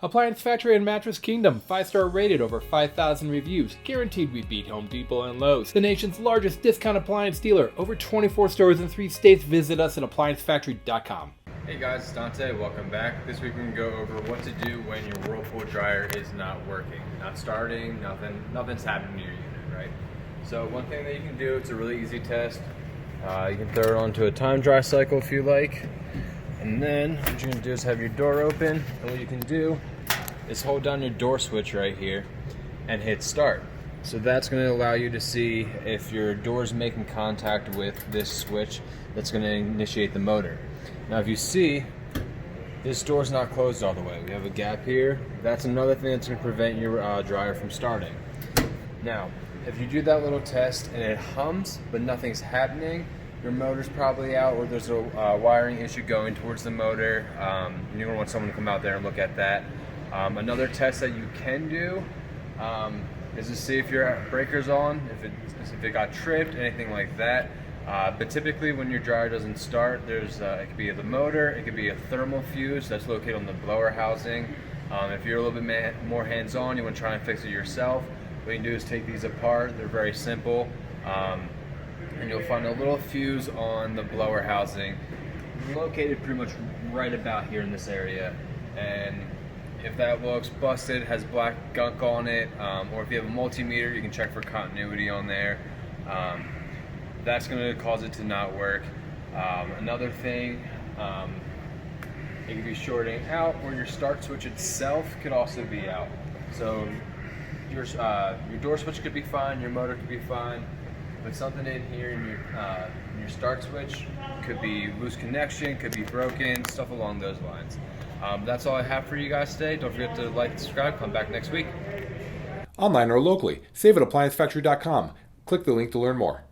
Appliance Factory and Mattress Kingdom, 5-star rated, over 5,000 reviews, guaranteed we beat Home Depot and Lowe's. The nation's largest discount appliance dealer, over 24 stores in 3 states. Visit us at ApplianceFactory.com. Hey guys, it's Dante, welcome back. This week we're going to go over what to do when your Whirlpool dryer is not working. Not starting, nothing's happening to your unit, right? So one thing that you can do, it's a really easy test. You can throw it onto a time dry cycle if you like. And then what you're going to do is have your door open, and what you can do is hold down your door switch right here and hit start. So that's going to allow you to see if your door is making contact with this switch. That's going to initiate the motor. Now if you see, this door's not closed all the way. We have a gap here. That's another thing that's going to prevent your dryer from starting. Now, if you do that little test and it hums but nothing's happening, your motor's probably out, or there's a wiring issue going towards the motor. You're going to want someone to come out there and look at that. Another test that you can do is to see if your breaker's on, if it got tripped, anything like that. But typically when your dryer doesn't start, it could be the motor, it could be a thermal fuse that's located on the blower housing. If you're a little bit more hands-on, you want to try and fix it yourself, what you can do is take these apart. They're very simple. And you'll find a little fuse on the blower housing located pretty much right about here in this area. And if that looks busted, has black gunk on it, or if you have a multimeter, you can check for continuity on there. That's going to cause it to not work. Another thing, it could be shorting out, or your start switch itself could also be out. So your door switch could be fine, your motor could be fine, but something in here in your start switch could be loose connection, could be broken, stuff along those lines. That's all I have for you guys today. Don't forget to like and subscribe. Come back next week. Online or locally, save at ApplianceFactory.com. Click the link to learn more.